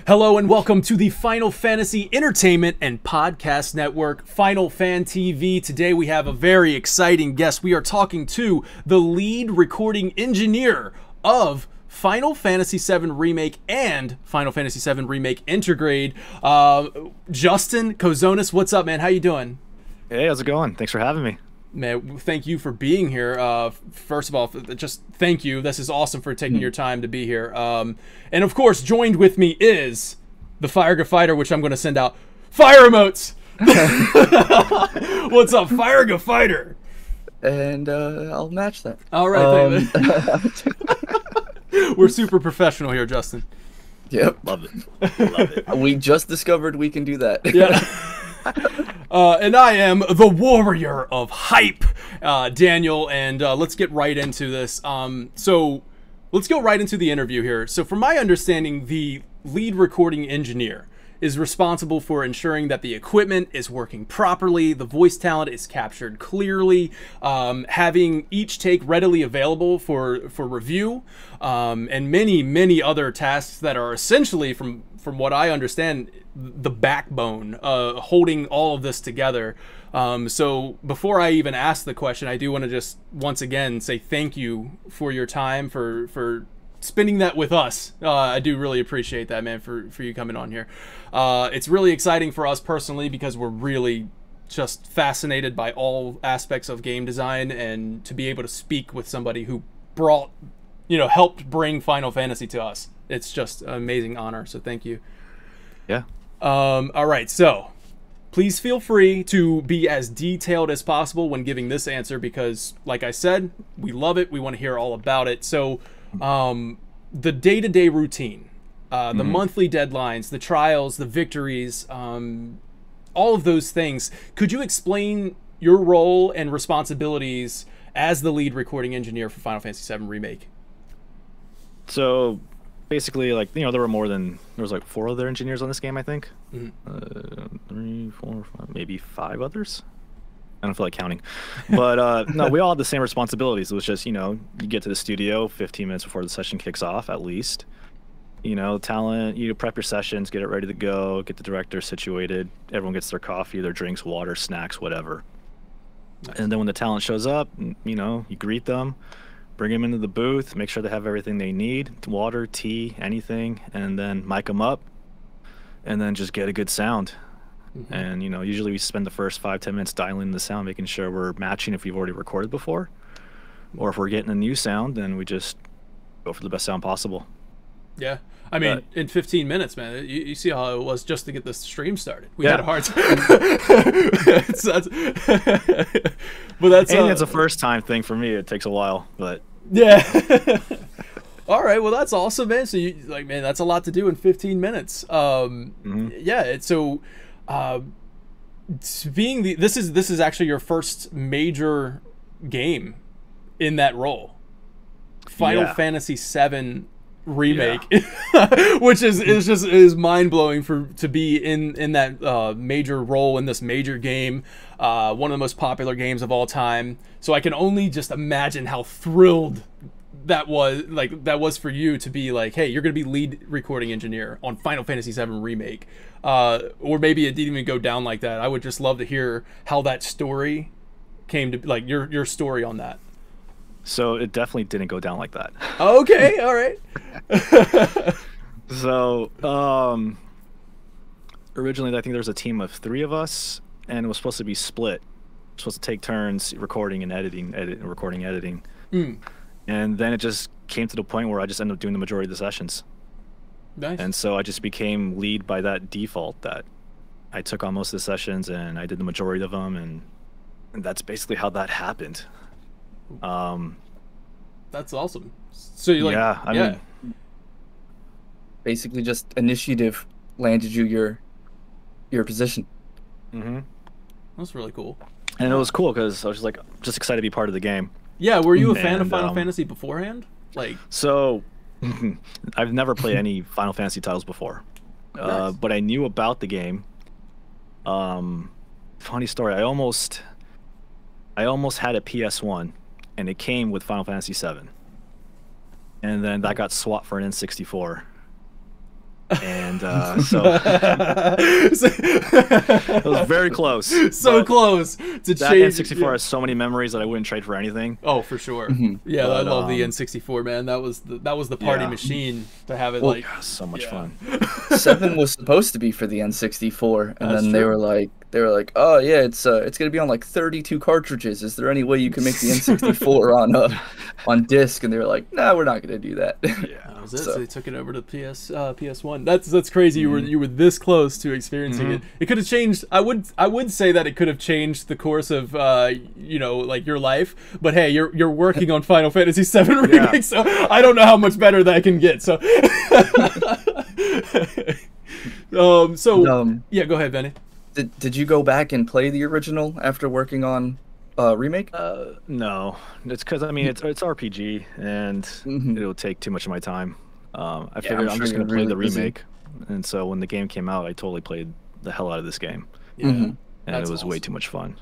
Hello and welcome to the Final Fantasy Entertainment and Podcast Network, Final Fan TV. Today we have a very exciting guest. We are talking to the lead recording engineer of Final Fantasy VII Remake and Final Fantasy VII Remake Intergrade, Justin Kozonis. What's up, man? How you doing? Hey, how's it going? Thanks for having me. Man, thank you for being here. First of all, just thank you. This is awesome for taking your time to be here. And of course, joined with me is the Fire Fighter, which I'm going to send out fire emotes. What's up, Fire Fighter? And I'll match that. All right. We're super professional here, Justin. Yep. Love it. Love it. We just discovered we can do that. Yeah. And I am the warrior of hype, Daniel, and let's get right into this. So let's go right into the interview here. So from my understanding, the lead recording engineer is responsible for ensuring that the equipment is working properly, the voice talent is captured clearly, having each take readily available for review, and many other tasks that are essentially, from what I understand, the backbone holding all of this together. So before I even ask the question, I do want to just once again say thank you for your time, for spending that with us. I do really appreciate that, man, for you coming on here. It's really exciting for us personally because we're really just fascinated by all aspects of game design, and to be able to speak with somebody who brought, helped bring Final Fantasy to us. It's just an amazing honor. So thank you. Yeah. All right, so please feel free to be as detailed as possible when giving this answer because, like I said, we love it. We want to hear all about it. So the day-to-day routine, the monthly deadlines, the trials, the victories, all of those things. Could you explain your role and responsibilities as the lead recording engineer for Final Fantasy VII Remake? So basically, there was like 4 other engineers on this game, I think. 3, 4, 5, maybe 5 others. I don't feel like counting, but no, we all had the same responsibilities. It was just, you get to the studio 15 minutes before the session kicks off, at least. Talent, you prep your sessions, get it ready to go, get the director situated. Everyone gets their coffee, their drinks, water, snacks, whatever. Nice. And then when the talent shows up, you greet them, bring them into the booth, make sure they have everything they need, water, tea, anything, and then mic them up, and then just get a good sound. And, usually we spend the first 5-10 minutes dialing the sound, making sure we're matching if we've already recorded before. Or if we're getting a new sound, then we just go for the best sound possible. Yeah. I mean, in 15 minutes, man, you see how it was just to get the stream started. We had a hard time. But that's it's a first-time thing for me. It takes a while, but... Yeah. All right, well, that's awesome, man. So, man, that's a lot to do in 15 minutes. Yeah, so... this is actually your first major game in that role, Final Fantasy VII Remake, which is mind-blowing to be in that major role in this major game, one of the most popular games of all time. So I can only just imagine how thrilled that was for you to be like, hey, you're gonna be lead recording engineer on Final Fantasy VII Remake, or maybe it didn't even go down like that. I would just love to hear how that story came to, like, your story on that. So it definitely didn't go down like that. Okay, all right. So originally I think there was a team of 3 of us, and it was supposed to be split. Supposed to take turns recording and editing, recording, editing. And then it just came to the point where I just ended up doing the majority of the sessions. Nice. And so I just became lead by that default, that I took on most of the sessions and I did the majority of them, and that's basically how that happened. That's awesome. So you I mean, basically just initiative landed you your position. That's really cool. And it was cool because I was just excited to be part of the game. Yeah, were you a fan of Final Fantasy beforehand? So, I've never played any Final Fantasy titles before, Nice. but I knew about the game. Funny story, I almost had a PS1, and it came with Final Fantasy VII. And then that got swapped for an N64. And so it was very close. So but close to that change. N64 Yeah. has so many memories that I wouldn't trade for anything. Oh, for sure. Yeah, I But, love the N64, man. That was the party Yeah. machine to have it Well, like. So much Yeah. fun. 7 was supposed to be for the N64, and That's then they true. were like, oh yeah, it's gonna be on like 32 cartridges. Is there any way you can make the N64 on disc? And they were like, no, we're not gonna do that. That was it. So So- they took it over to PS1. That's crazy. You were this close to experiencing it. It could have changed. I would say that it could have changed the course of like your life. But hey, you're working on Final Fantasy VII remake, so I don't know how much better that can get. So, yeah, go ahead, Benny. Did you go back and play the original after working on remake? No, it's because I mean it's RPG and Mhm. it'll take too much of my time. I I'm figured I'm sure just you're gonna play the really busy. remake, and so when the game came out, I totally played the hell out of this game, Yeah, Mhm. and that's it was way awesome. too much fun.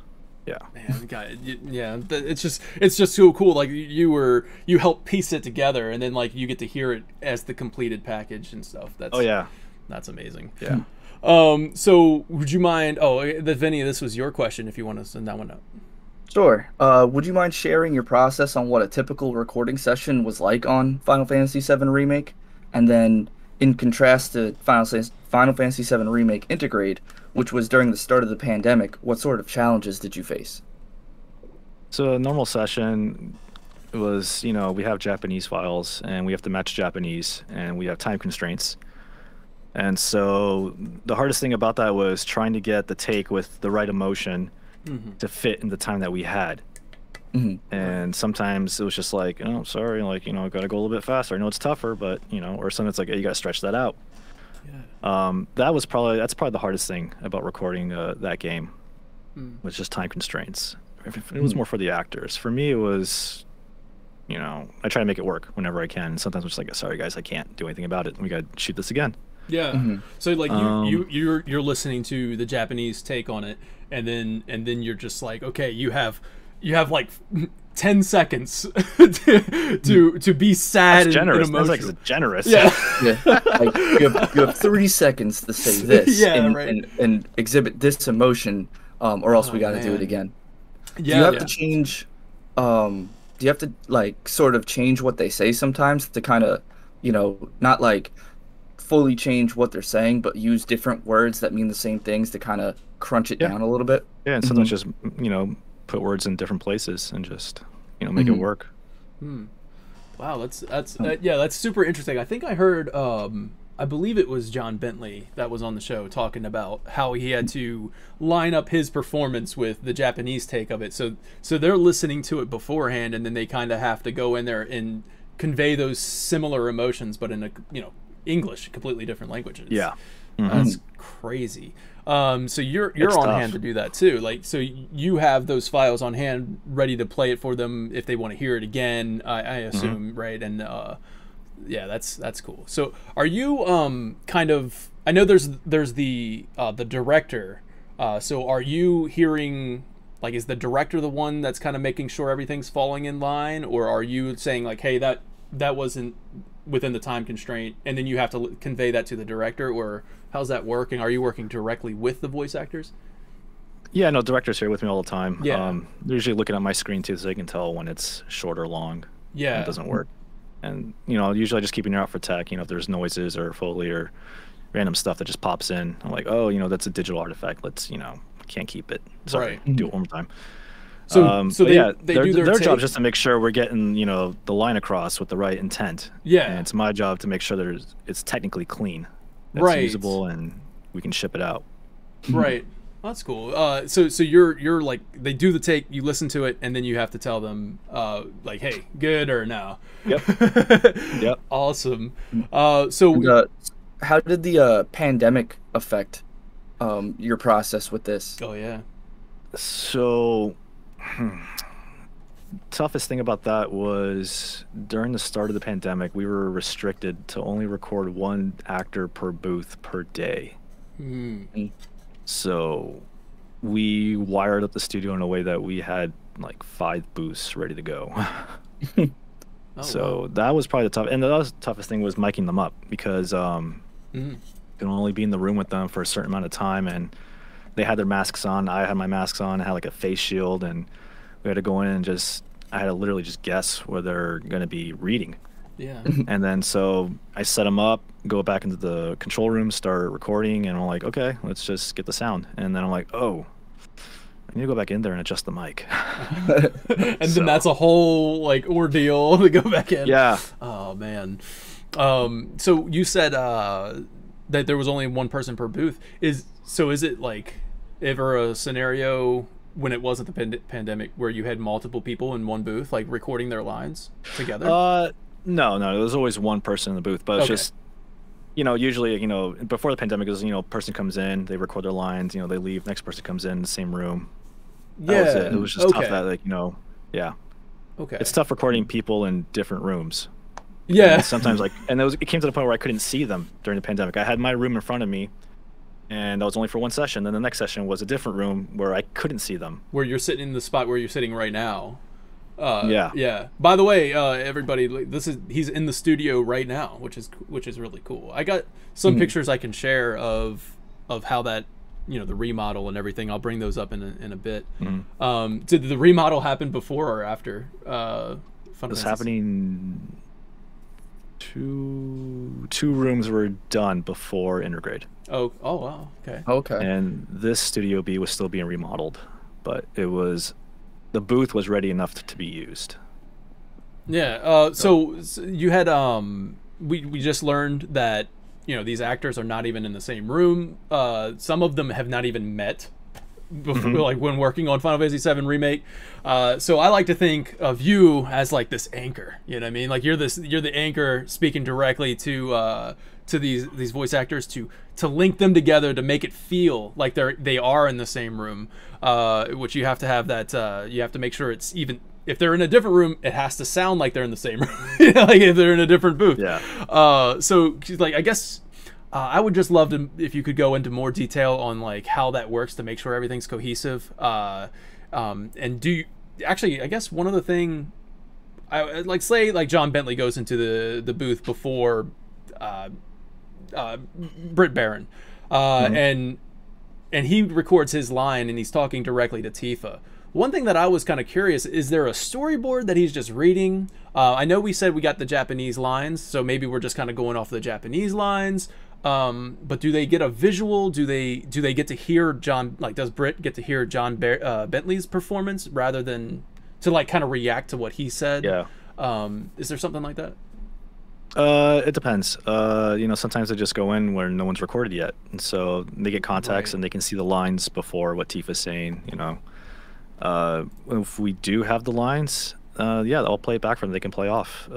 Yeah. Man, yeah, it's just so cool. Like you helped piece it together, and then like you get to hear it as the completed package and stuff. That's Oh yeah. that's amazing. Yeah. So would you mind? Oh, Vinny, this was your question. If you want to send that one up. Sure. Would you mind sharing your process on what a typical recording session was like on Final Fantasy VII Remake? And then, in contrast to Final Fantasy VII Remake Integrate, which was during the start of the pandemic, what sort of challenges did you face? So a normal session was, we have Japanese files and we have to match Japanese and we have time constraints. And so the hardest thing about that was trying to get the take with the right emotion to fit in the time that we had. Mhm. And sometimes it was just like, oh, sorry, like, I gotta go a little bit faster. I know it's tougher, but, or sometimes it's like, you gotta stretch that out. That's probably the hardest thing about recording that game was just time constraints. It was more for the actors. For me, it was, I try to make it work whenever I can. Sometimes I'm just like, sorry guys, I can't do anything about it. We gotta shoot this again. Yeah. So like you're listening to the Japanese take on it, and then you're just like, okay, you have like 10 seconds to be sad That's and generous. emotional. That's like generous. Yeah. Yeah, like you have 30 seconds to say this Yeah, and, right. and exhibit this emotion, or else we got to do man. it again. Yeah. Do you have to change? Do you have to like sort of change what they say sometimes to kind of, not like fully change what they're saying, but use different words that mean the same things to kind of crunch it down a little bit? Yeah, and sometimes just, put words in different places and just, make it work. Wow, that's super interesting. I think I heard I believe it was John Bentley that was on the show talking about how he had to line up his performance with the Japanese take of it. So they're listening to it beforehand, and then they kind of have to go in there and convey those similar emotions, but in a English, completely different languages. Yeah. That's crazy. So you're It's on tough. hand to do that too. Like, so you have those files on hand, ready to play it for them if they want to hear it again. I assume, right? And yeah, that's cool. So are you kind of? I know there's the director. So are you hearing? Like, is the director the one that's kind of making sure everything's falling in line, or are you saying like, hey, that wasn't within the time constraint, and then you have to convey that to the director, or how's that working? Are you working directly with the voice actors? Yeah, no, director's here with me all the time. Yeah. They're usually looking at my screen too, so they can tell when it's short or long. Yeah. When it doesn't work. And, usually I just keep an ear out for tech, if there's noises or Foley or random stuff that just pops in. I'm like, oh, that's a digital artifact. Let's, can't keep it. Sorry, Right. do it one more time. So but they, yeah, they do their job take. is just to make sure we're getting, the line across with the right intent. Yeah. And it's my job to make sure it's technically clean. It's Right. usable and we can ship it out. Right. That's cool. So you're like, they do the take, you listen to it, and then you have to tell them like, hey, good or no. Yep. Yep. Awesome. So And, how did the pandemic affect your process with this? oh yeah. So, toughest thing about that was during the start of the pandemic, we were restricted to only record one actor per booth per day. So, we wired up the studio in a way that we had like 5 booths ready to go. Oh, So wow. that was probably the toughest thing was miking them up because Could only be in the room with them for a certain amount of time, and they had their masks on. I had my masks on. I had like a face shield, and we had to go in and I had to literally just guess where they're going to be reading. Yeah. And then so I set them up, go back into the control room, start recording, and I'm like, okay, let's just get the sound. And then I'm like, oh, I need to go back in there and adjust the mic. And then that's a whole like ordeal to go back in. Yeah. Oh man. So you said that there was only one person per booth. Is it like ever a scenario when it wasn't the pandemic where you had multiple people in one booth like recording their lines together? No, there was always one person in the booth, but it's just, usually, before the pandemic, it was, person comes in, they record their lines, they leave, next person comes in the same room. That was it. It was just tough that, yeah. Okay. It's tough recording people in different rooms. Yeah. And sometimes, it came to the point where I couldn't see them during the pandemic. I had my room in front of me, and that was only for one session. Then the next session was a different room where I couldn't see them. Where you're sitting in the spot where you're sitting right now. Yeah. By the way, everybody, he's in the studio right now, which is really cool. I got some pictures I can share of how that, the remodel and everything. I'll bring those up in a bit. Did the remodel happen before or after? It was happening. Two rooms were done before Intergrade. Oh wow. Okay. And this Studio B was still being remodeled, but the booth was ready enough to be used. Yeah. So you had we just learned that these actors are not even in the same room. Some of them have not even met before, like when working on Final Fantasy VII Remake. So I like to think of you as like this anchor. You know what I mean? Like you're the anchor speaking directly to these voice actors to link them together to make it feel like they are in the same room. Which you have to have that. You have to make sure it's even. If they're in a different room, it has to sound like they're in the same room. Like if they're in a different booth. Yeah. So like I guess I would just love to if you could go into more detail on like how that works to make sure everything's cohesive. And do you actually? I guess one other thing. I like say like John Bentley goes into the booth before Britt Baron, and he records his line and he's talking directly to Tifa. One thing that I was kind of curious, is there a storyboard that he's just reading? I know we said we got the Japanese lines, so maybe we're just kind of going off the Japanese lines. But do they get a visual? Do they get to hear John, like does Britt get to hear John Bentley's performance rather than to like kind of react to what he said? Yeah. Is there something like that? It depends. Sometimes they just go in where no one's recorded yet, and so they get context and they can see the lines before what Tifa's saying. If we do have the lines, I'll play it back for them. They can play off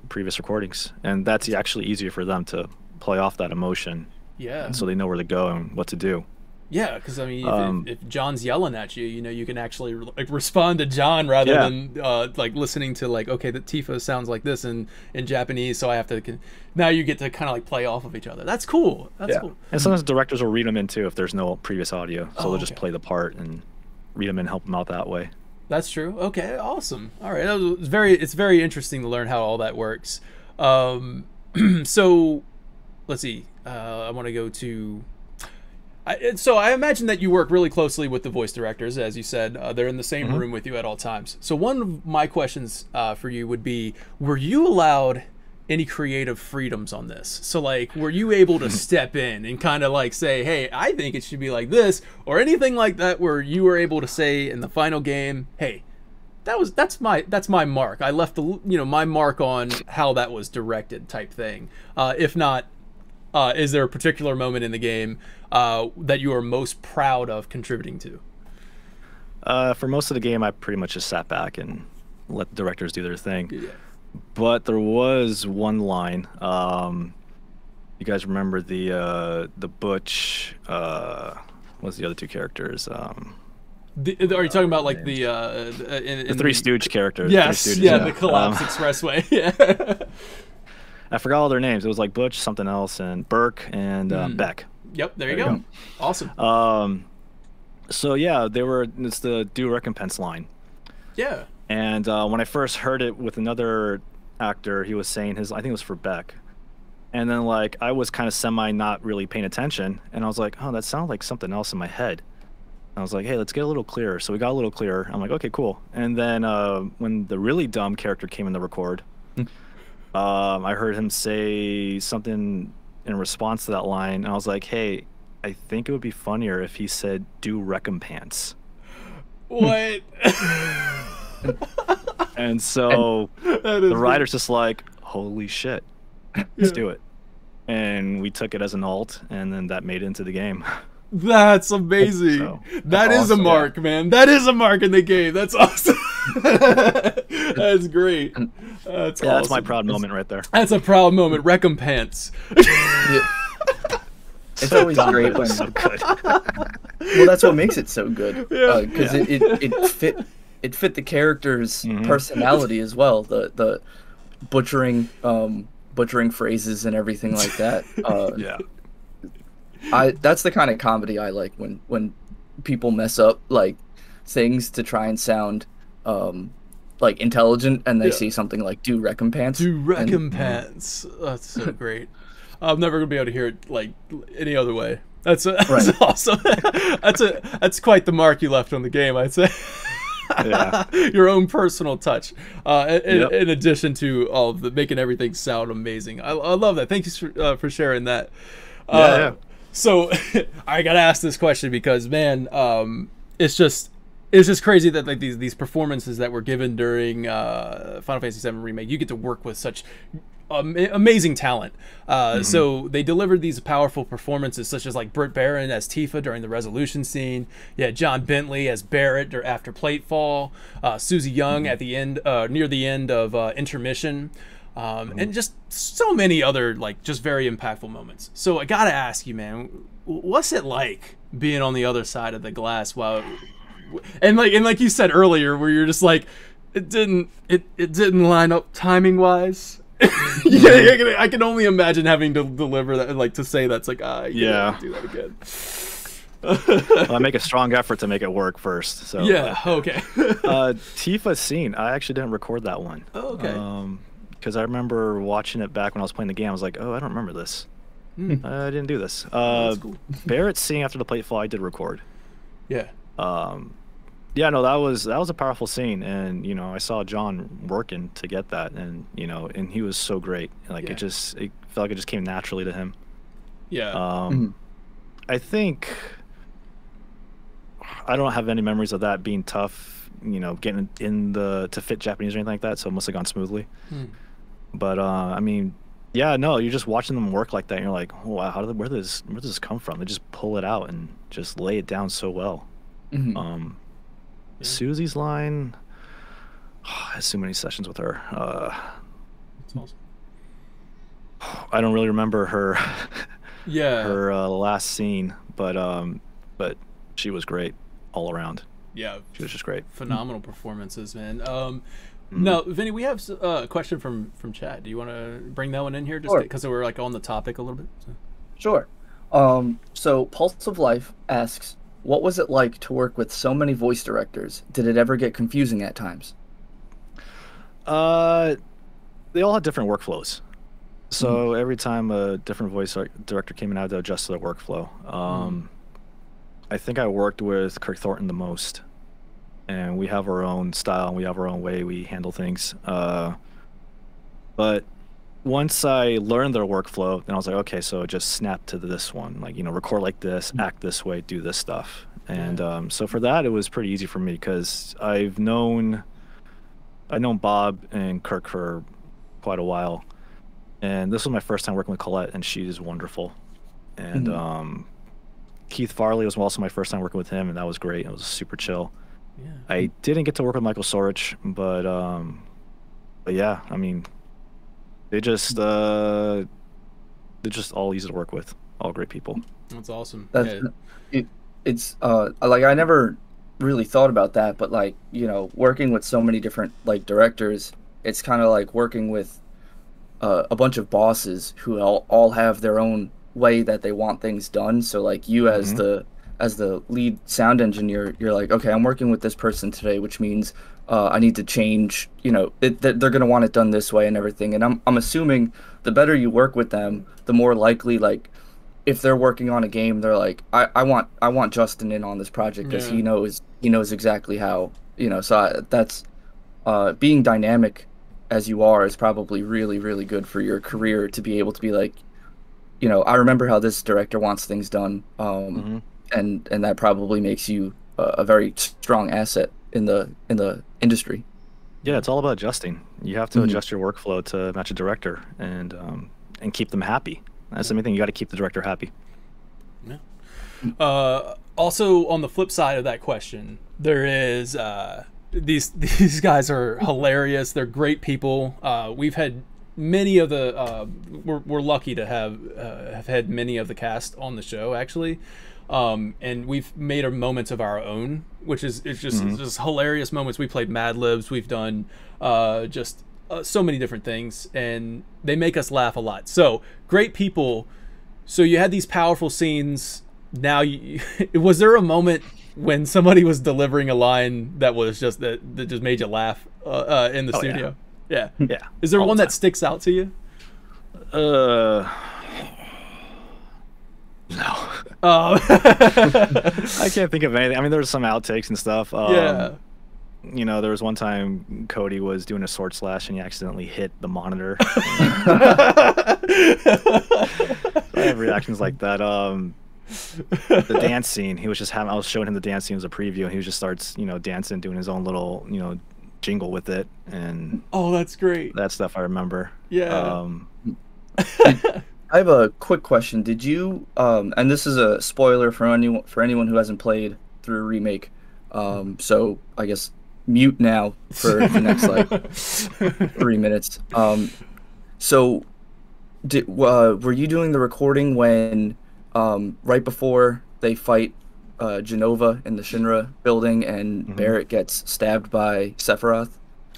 previous recordings, and that's actually easier for them to play off that emotion. Yeah. And so they know where to go and what to do. Yeah, because I mean, if John's yelling at you, you can actually like respond to John rather than like listening to like, okay, the Tifa sounds like this in Japanese, so I have to. Now you get to kind of like play off of each other. That's cool. That's cool. And sometimes directors will read them in too if there's no previous audio, so they'll just play the part and read them and help them out that way. That's true. Okay, awesome. All right, it's very interesting to learn how all that works. So, let's see. I want to go to. So I imagine that you work really closely with the voice directors, as you said. They're in the same room with you at all times. So one of my questions for you would be: were you allowed any creative freedoms on this? So like, were you able to step in and kind of like say, hey, I think it should be like this, or anything like that, where you were able to say in the final game, hey, that's my mark. I left the my mark on how that was directed, type thing. If not, is there a particular moment in the game that you are most proud of contributing to? For most of the game, I pretty much just sat back and let the directors do their thing. Yeah. But there was one line. You guys remember the Butch? What's the other two characters? Are you talking about like the Three Stooge characters? Yes, Three Stooges, yeah, the Collapse Expressway. Yeah. I forgot all their names. It was like Butch, something else, and Burke and Beck. Yep, there you go. Awesome. So yeah, it's the due recompense line. Yeah. And when I first heard it with another actor, he was saying I think it was for Beck, And then like I was kind of semi not really paying attention, and I was like, oh, that sounded like something else in my head. I was like, hey, let's get a little clearer. So we got a little clearer. I'm like, okay, cool. And then when the really dumb character came in the record, I heard him say something in response to that line, and I was like, hey, I think it would be funnier if he said, do recompense. What? And so the writer's just like, holy shit, let's do it. And we took it as an alt, and then that made it into the game. That's amazing. So, That is awesome. a mark, man. That is a mark in the game. That's awesome. That's great. That's Yeah, that's my awesome. proud moment right there. That's a proud moment. Recompense. It's always great when So good. well, that's what makes it so good because it fit the character's personality as well. The butchering phrases and everything like that. Yeah. That's the kind of comedy I like when people mess up like things to try and sound like intelligent, and they say something like "do recompense." Do recompense. That's so great. I'm never gonna be able to hear it like any other way. That's Right. awesome. That's quite the mark you left on the game, I'd say. Yeah. Your own personal touch, in Yep. addition to all of the making everything sound amazing. I love that. Thank you for sharing that. Yeah. So I gotta ask this question because man, it's just crazy that like these performances that were given during Final Fantasy VII Remake, you get to work with such amazing talent. So they delivered these powerful performances, such as like Britt Baron as Tifa during the resolution scene. Yeah, John Bentley as Barrett after Platefall. Susie Young at the end, near the end of intermission. And just so many other like just very impactful moments. So I gotta ask you, man, what's it like being on the other side of the glass while, and like you said earlier, where you're just like, it didn't line up timing wise. Yeah, I can only imagine having to deliver that, like to say that's like, you can't do that again. Well, I make a strong effort to make it work first. So Yeah. Okay. Tifa's scene, I actually didn't record that one. Oh, okay. Because I remember watching it back when I was playing the game. I was like, oh, I don't remember this. I didn't do this. That's cool. Barrett's scene after the Platefall, I did record. Yeah. Yeah, no, that was a powerful scene, and you know, I saw John working to get that, and you know, and he was so great. Like it felt like it just came naturally to him. Yeah. I think I don't have any memories of that being tough, you know, getting to fit Japanese or anything like that, so it must have gone smoothly. But I mean, yeah, no, you're just watching them work like that, and you're like, oh, wow, where does this come from? They just pull it out and just lay it down so well. Susie's line, I had so many sessions with her. That's awesome. I don't really remember her Yeah. last scene, but she was great all around. Yeah. She was just great. Phenomenal performances, man. Now, Vinny, we have a question from chat. Do you want to bring that one in here, just Sure. because we're like on the topic a little bit? So. Sure. So Pulse of Life asks, what was it like to work with so many voice directors? Did it ever get confusing at times? They all had different workflows. So every time a different voice director came in, I had to adjust to their workflow. I think I worked with Kirk Thornton the most, and we have our own style and we have our own way we handle things. But once I learned their workflow, then I was like, okay, so just snap to this one, like, you know, record like this, act this way, do this stuff. And so for that, it was pretty easy for me because I've known Bob and Kirk for quite a while. And this was my first time working with Colette, and she is wonderful. And Keith Farley was also my first time working with him, and that was great. It was super chill. Yeah. I didn't get to work with Michael Sorich, but yeah, I mean, they're just all easy to work with. All great people. That's awesome. It's like I never really thought about that, but like, you know, working with so many different like directors, it's kind of like working with a bunch of bosses who all have their own way that they want things done. So like you as the as the lead sound engineer, you're like, okay, I'm working with this person today, which means I need to change. You know, they're gonna want it done this way and everything. And I'm assuming the better you work with them, the more likely, like, if they're working on a game, they're like, I want Justin in on this project because Yeah. he knows exactly how, you know. So that's being dynamic as you are is probably really, really good for your career to be able to be like, you know, I remember how this director wants things done, and that probably makes you a very strong asset in the industry. Yeah, it's all about adjusting. You have to adjust your workflow to match a director and keep them happy. That's the main thing. You got to keep the director happy. Also, on the flip side of that question, there is these guys are hilarious. They're great people. We've had many of the we're lucky to have had many of the cast on the show actually, and we've made moments of our own, which is it's just hilarious moments. We played Mad Libs. We've done so many different things, and they make us laugh a lot. So great people. So you had these powerful scenes. Now, was there a moment when somebody was delivering a line that was just that just made you laugh in the studio? Yeah. Yeah. Is there all one the that sticks out to you? No. I can't think of anything. I mean, there's some outtakes and stuff. Yeah. You know, there was one time Cody was doing a sword slash and he accidentally hit the monitor. I have reactions like that. The dance scene, I was showing him the dance scene as a preview, and he just starts, you know, dancing, doing his own little, you know, jingle with it, and Oh, that's great. that stuff I remember. Yeah. I have a quick question. Did you and this is a spoiler for anyone who hasn't played through Remake, so I guess mute now for the next like 3 minutes. So were you doing the recording when right before they fight Genova in the Shinra building and Barrett gets stabbed by Sephiroth?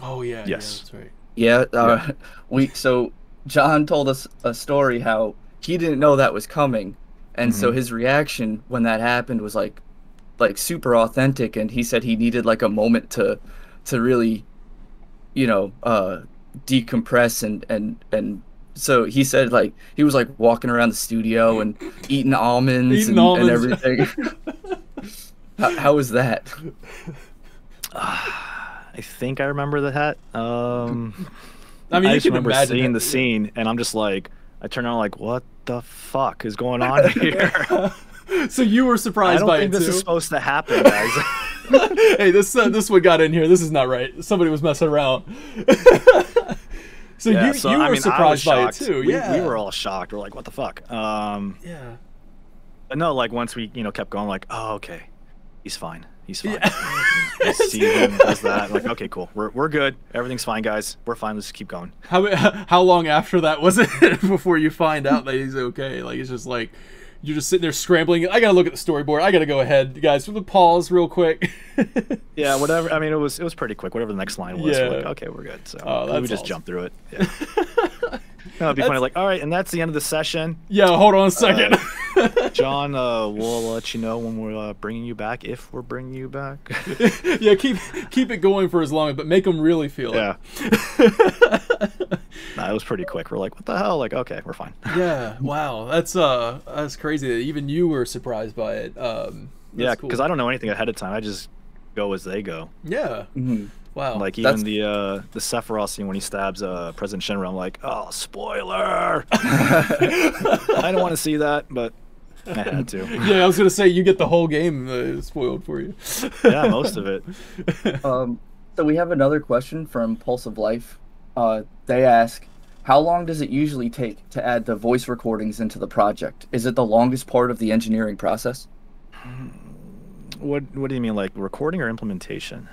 Oh yeah. Yes. Yeah, that's right. Yeah, so John told us a story how he didn't know that was coming, and so his reaction when that happened was like super authentic, and he said he needed like a moment to really, you know, decompress and so he said like he was like walking around the studio and eating almonds and everything. How was that? I think I remember the hat. I mean, I you just can remember imagine seeing it. the scene, and I'm just like, I turn around like, what the fuck is going on here? So you were I surprised don't by think it this too. is supposed to happen, guys. Hey, this one got in here. This is not right. Somebody was messing around. So Yeah, you so, were I mean, I was surprised by it shocked. too. We Yeah. were all shocked. We're like, what the fuck? Yeah. But no, like once we, you know, kept going, like, oh, okay, he's fine. He's fine. Yeah. I see him does that. Like, okay, cool. We're good. Everything's fine, guys. We're fine. Let's just keep going. How long after that was it before you find out that he's okay? Like it's just like you're just sitting there scrambling. I gotta look at the storyboard. I gotta go ahead, you guys. Pause real quick. Yeah, whatever. I mean, it was pretty quick. Whatever the next line was, Yeah. we're like, okay, we're good. So Oh, we that's just awesome. jumped through it. Yeah. No, it'd be funny. Like, all right, and that's the end of the session. Yeah, hold on a second. John, we'll let you know when we're bringing you back, if we're bringing you back. Yeah, keep it going for as long, but make them really feel it. Yeah. Nah, it was pretty quick. We're like, what the hell? Like, okay, we're fine. Yeah. Wow. That's crazy that even you were surprised by it. Yeah, cool. because I don't know anything ahead of time. I just go as they go. Yeah. Mhm. Wow. Like That's- even the Sephiroth scene when he stabs President Shinra, I'm like, oh, spoiler! I don't want to see that, but I had to. Yeah, I was gonna say you get the whole game spoiled for you. Yeah, most of it. So we have another question from Pulse of Life. They ask, how long does it usually take to add the voice recordings into the project? Is it the longest part of the engineering process? What do you mean, like recording or implementation?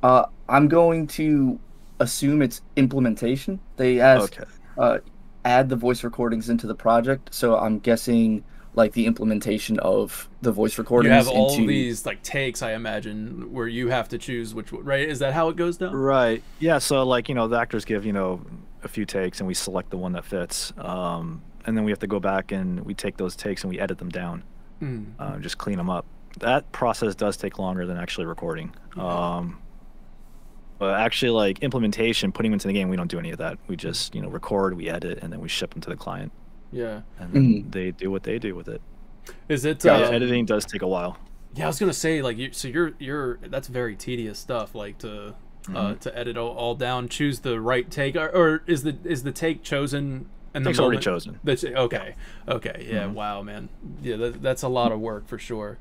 I'm going to assume it's implementation. They ask, Okay. add the voice recordings into the project, so I'm guessing like the implementation of the voice recordings You have all into these like takes, I imagine, where you have to choose which one, right? Is that how it goes down? Right. Yeah. So like, you know, the actors give, you know, a few takes and we select the one that fits. And then we have to go back and we take those takes and we edit them down. just clean them up. That process does take longer than actually recording. But actually, like implementation, putting them into the game, we don't do any of that. We just record, we edit, and then we ship them to the client. Yeah. And then they do what they do with it. Is it? Editing does take a while. Yeah, I was gonna say like you're that's very tedious stuff. Like to edit all down, choose the right take, or is the take chosen? And Take's already chosen. Okay. Yeah. Wow, man. Yeah, that's a lot of work for sure.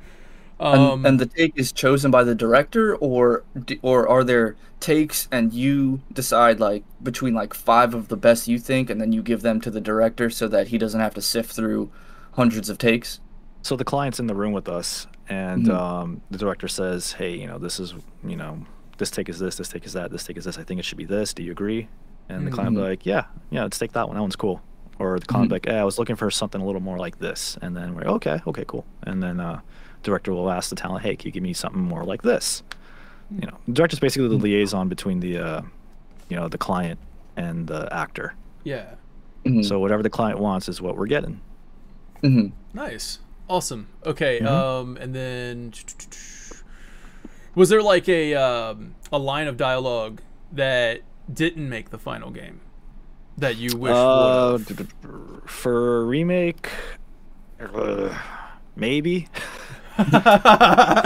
And the take is chosen by the director, or are there takes and you decide like between like 5 of the best you think, and then you give them to the director so that he doesn't have to sift through hundreds of takes? So the client's in the room with us, and the director says, "Hey, this is this take is this take is that, this take is this. I think it should be this. Do you agree?" And the client will be like, yeah, let's take that one. That one's cool. Or the client will be like, I was looking for something a little more like this. And then we're like, okay, cool. And then director will ask the talent, hey, can you give me something more like this? The director's basically the liaison between the the client and the actor. Yeah. So whatever the client wants is what we're getting. Nice. Awesome. Okay. And then was there like a line of dialogue that didn't make the final game that you wish would? For a remake, maybe. I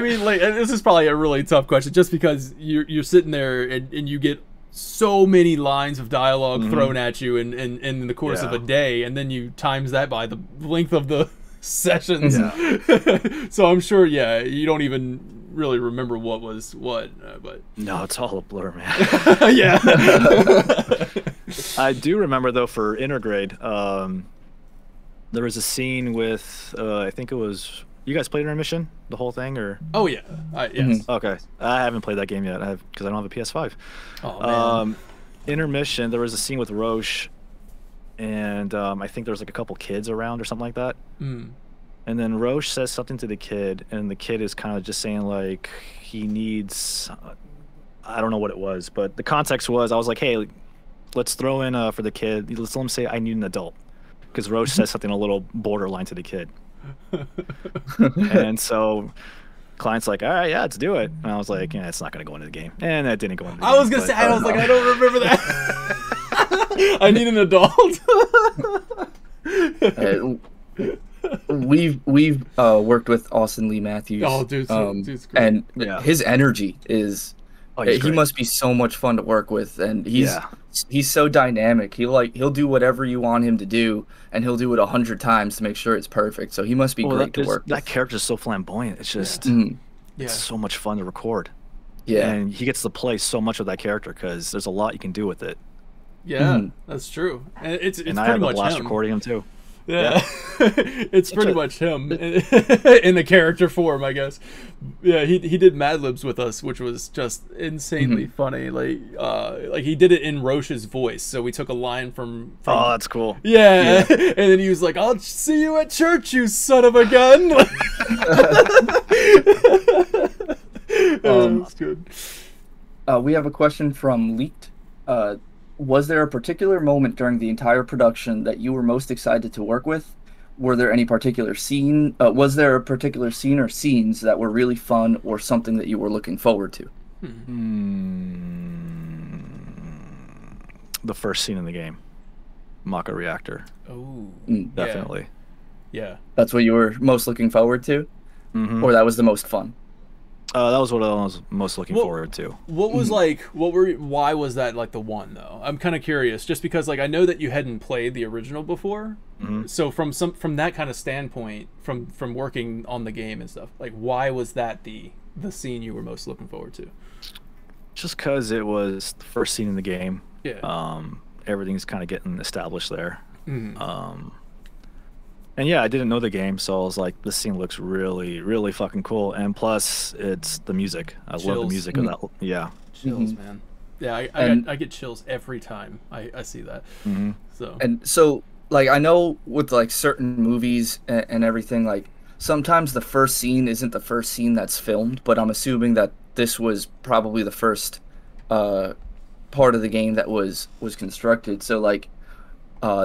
mean, like, this is probably a really tough question, just because you're sitting there and you get so many lines of dialogue thrown at you in the course of a day, and then you times that by the length of the sessions. So I'm sure, you don't even really remember what was what, but no, it's all a blur, man. Yeah. I do remember though, for Intergrade, there was a scene with I think it was, you guys played Intermission, the whole thing, or? Oh yeah, yes. Okay, I haven't played that game yet. Because I don't have a PS5. Oh man. Intermission, there was a scene with Roche, and I think there was like a couple kids around or something like that. And then Roche says something to the kid, and the kid is kind of just saying like he needs, I don't know what it was, but the context was, I was like, hey, let's throw in for the kid, let's let him say I need an adult, because Roche says something a little borderline to the kid. And so client's like, all right, yeah, let's do it. And I was like, yeah, it's not going to go into the game. And that didn't go into the game. I was going to say, I was like, I don't remember that. I need an adult. We've worked with Austin Lee Matthews. Oh, dude's great. And his energy is, he must be so much fun to work with, and he's so dynamic. He'll do whatever you want him to do, and he'll do it 100 times to make sure it's perfect. So he must be great to work with. That character is so flamboyant. It's just it's so much fun to record. Yeah, and he gets to play so much of that character because there's a lot you can do with it. Yeah, that's true. And it's and pretty I have much a blast him. recording him too. Yeah, it's pretty much him in the character form, I guess. Yeah, he did Mad Libs with us, which was just insanely funny. Like he did it in Roche's voice, so we took a line from oh, that's cool. Yeah, and then he was like, "I'll see you at church, you son of a gun." That's good. We have a question from Leaked. Was there a particular moment during the entire production that you were most excited to work with? Were there any particular scene? Was there a particular scene or scenes that were really fun, or something that you were looking forward to? The first scene in the game, Mako Reactor. Oh, definitely. Yeah. That's what you were most looking forward to, or that was the most fun? That was what I was most looking forward to. What was why was that like the one though? I'm kind of curious, just because like I know that you hadn't played the original before. So from that kind of standpoint, from working on the game and stuff, like why was that the scene you were most looking forward to? Just because it was the first scene in the game. Yeah. Everything's kind of getting established there. And yeah, I didn't know the game, so I was like, this scene looks really, really fucking cool. And plus, it's the music. I love the music of that. Yeah. Chills, man. Yeah, I get chills every time I see that. So, like, I know with, like, certain movies and everything, like, sometimes the first scene isn't the first scene that's filmed, but I'm assuming that this was probably the first part of the game that was constructed. So, like,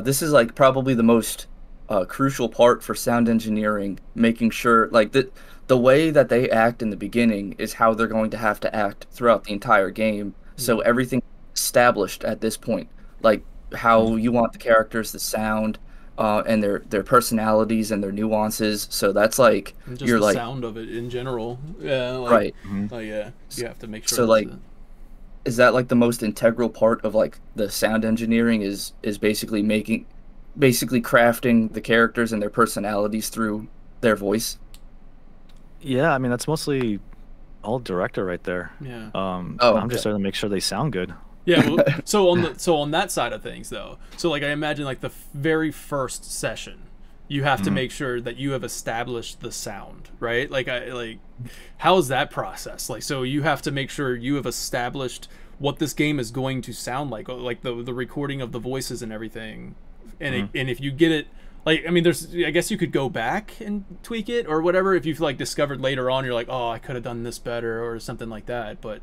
this is, like, probably the most a crucial part for sound engineering, making sure like the way that they act in the beginning is how they're going to have to act throughout the entire game. So everything established at this point, like how you want the characters to sound, and their personalities and their nuances. So that's like And you're the like sound of it in general. Yeah. Like, right. Oh yeah. You have to make sure. So like, is that like the most integral part of like the sound engineering is basically crafting the characters and their personalities through their voice? Yeah, I mean that's mostly all director right there. Yeah. I'm just there to make sure they sound good. Yeah. Well, so on that side of things though, so like I imagine like the very first session, you have to make sure that you have established the sound, right? Like how's that process? Like, so you have to make sure you have established what this game is going to sound like the recording of the voices and everything. And and if you get it, like, I mean, I guess you could go back and tweak it or whatever if you've like discovered later on, you're like, oh, I could have done this better or something like that. But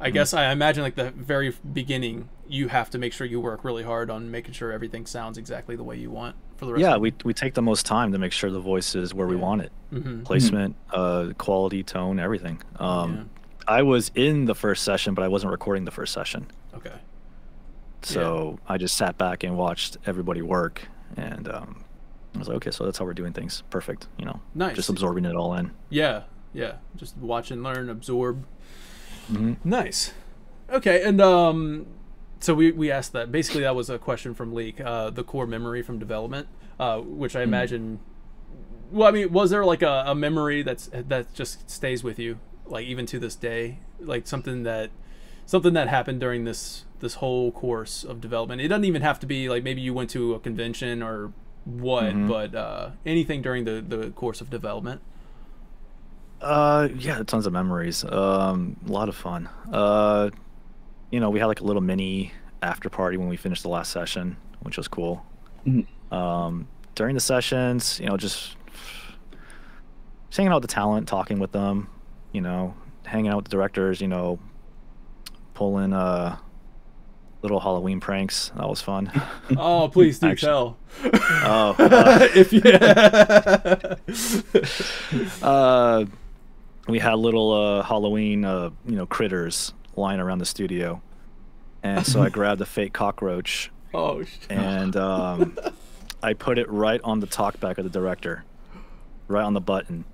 I guess I imagine like the very beginning, you have to make sure you work really hard on making sure everything sounds exactly the way you want for the rest. Yeah, of we take the most time to make sure the voice is where we want it. Placement, quality, tone, everything. I was in the first session, but I wasn't recording the first session. Okay. So I just sat back and watched everybody work, and I was like, okay, so that's how we're doing things. Perfect, you know. Nice. Just absorbing it all in. Yeah, just watch and learn, absorb. Nice. Okay, and so we asked that. Basically, that was a question from Leak, the core memory from development, which I imagine. Well, I mean, was there like a memory that just stays with you, like even to this day, like something that happened during this whole course of development? It doesn't even have to be like maybe you went to a convention or what, but anything during the course of development. Yeah, tons of memories. A lot of fun. You know, we had like a little mini after party when we finished the last session, which was cool. During the sessions, you know, just hanging out with the talent, talking with them, you know, hanging out with the directors, you know, pulling little Halloween pranks. That was fun. Oh, please do tell. Oh, if you we had little Halloween, you know, critters lying around the studio, and so I grabbed a fake cockroach. Oh, shit. And I put it right on the talkback of the director, right on the button.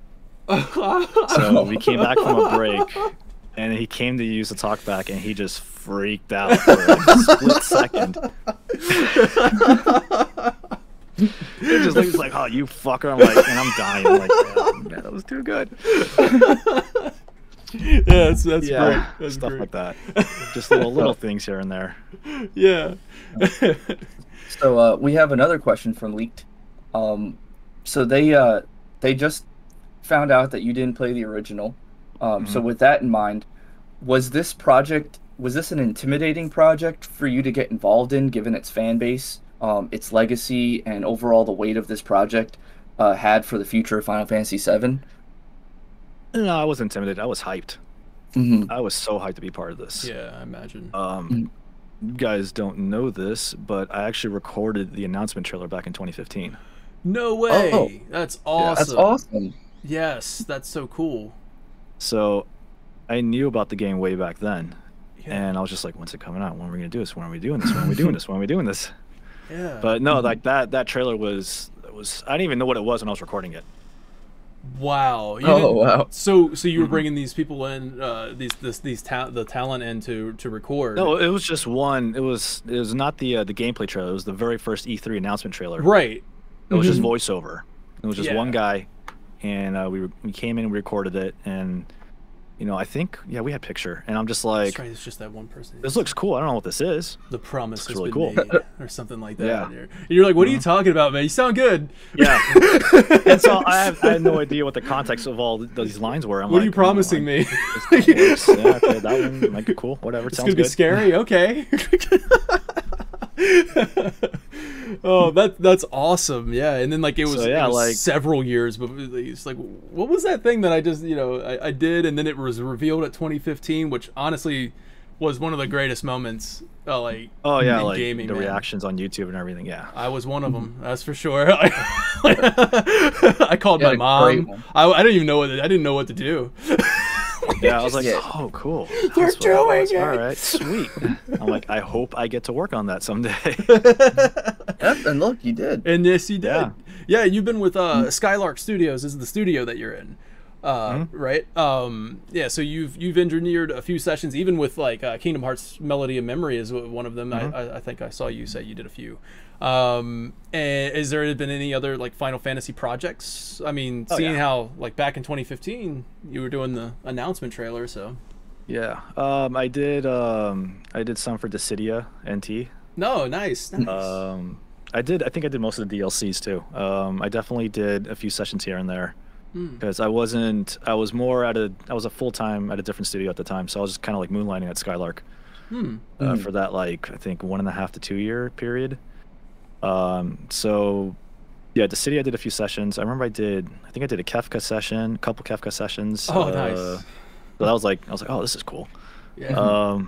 So we came back from a break, and he came to use the talkback, and he just freaked out for like a split second. It just looks like, oh, you fucker. I'm like, and I'm dying. I'm like, yeah, man, that was too good. Yeah, that's great. That's stuff great. like that. Just little things here and there. Yeah. So we have another question from Leaked. So they just found out that you didn't play the original. So with that in mind, was this an intimidating project for you to get involved in, given its fan base, its legacy, and overall the weight of this project had for the future of Final Fantasy VII? No, I wasn't intimidated. I was hyped. I was so hyped to be part of this. Yeah, I imagine. You guys don't know this, but I actually recorded the announcement trailer back in 2015. No way. Oh. That's awesome. That's awesome. Yes, that's so cool. So I knew about the game way back then. Yeah. And I was just like, when's it coming out? When are we going to do this? When are we doing this? When are we doing this? When are we doing this? Yeah. But no, like that trailer was I didn't even know what it was when I was recording it. Wow. Wow. So you were bringing these people in, the talent in to record. No, it was just one. It was not the gameplay trailer. It was the very first E3 announcement trailer. Right. It was just voiceover. It was just Yeah. one guy, and we came in and recorded it, and you know, I think we had picture, and I'm just like, That's right. It's just that one person. this looks cool. I don't know what this is. The promise has really been cool. made, or something like that. Yeah. And you're like, what are you talking about, man? You sound good. Yeah. And so I had no idea what the context of all these lines were. I'm What like, are you promising me? this kinda works. Yeah, okay, that one might be cool. Whatever. It's Sounds gonna be good. scary. Okay. Oh, that's awesome. Yeah, and then like it was, So, yeah, it was like- several years, but it's like, what was that thing that I just I did, and then it was revealed at 2015, which honestly was one of the greatest moments. Like Oh yeah, in like gaming, the man. reactions on YouTube and everything. Yeah. I was one of them. That's for sure. I called Yeah, my a mom. great one. I didn't even know what I didn't know what to do. Yeah, I was like, Yeah. oh, cool. They're That's what it was. doing it. All right, sweet. I'm like, I hope I get to work on that someday. Yep, and look, you did. And yes, you did. Yeah. Yeah, you've been with Skylark Studios. This is the studio that you're in, right? Yeah. So you've engineered a few sessions, even with like Kingdom Hearts Melody of Memory is one of them. I think I saw you say you did a few. And has there been any other like Final Fantasy projects? I mean, seeing how like back in 2015 you were doing the announcement trailer, so. Yeah. I did some for Dissidia NT. No, nice. I think I did most of the DLCs too. I definitely did a few sessions here and there because I was a full-time at a different studio at the time, so I was just kind of like moonlighting at Skylark for that like I think 1.5 to 2 year period. So yeah, Dissidia I did a few sessions. I remember I think I did a Kefka session, a couple Kefka sessions. Oh, nice. So that was like, I was like, oh, this is cool. Yeah.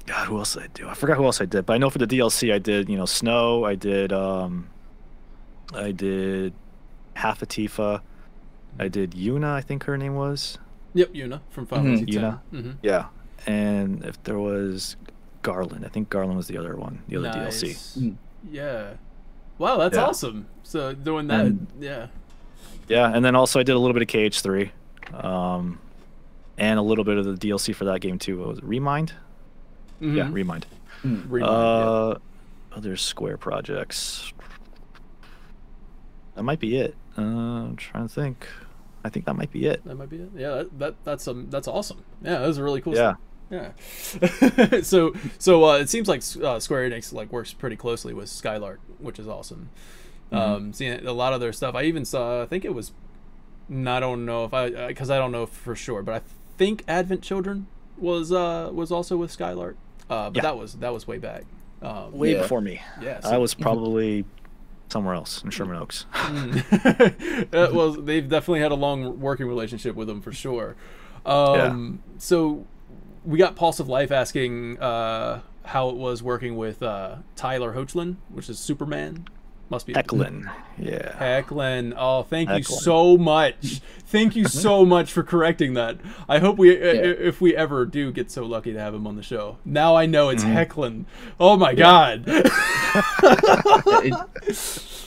God, who else did I do? I forgot who else I did, but I know for the DLC I did, Snow. I did half a Tifa. I did Yuna, I think her name was. Yep, Yuna from Final Fantasy X. Yuna. Yeah, and if there was Garland, I think Garland was the other one, the other DLC. Nice. Yeah. Wow, that's awesome. So doing that, yeah. Yeah, and then also I did a little bit of KH3, and a little bit of the DLC for that game too. What was it, Remind? Yeah, Remind. Remind, Other Square projects. That might be it. I'm trying to think. I think that might be it. That might be it. Yeah, that's awesome. Yeah, that was really cool. Yeah. Stuff. Yeah. so it seems like Square Enix like works pretty closely with Skylark, which is awesome. Seeing a lot of their stuff. I even saw. I think it was. I don't know if because I don't know for sure, but I think Advent Children was also with Skylark. But that was way back. Way before me. Yeah. I was probably somewhere else in Sherman Oaks. Well, they've definitely had a long working relationship with them for sure. So we got Pulse of Life asking how it was working with Tyler Hoechlin, which is Superman. Must be Hecklin. Yeah. Hecklin. Oh, thank you so much. Thank you so much for correcting that. I hope if we ever do get so lucky to have him on the show. Now I know it's Hecklin. Oh my God.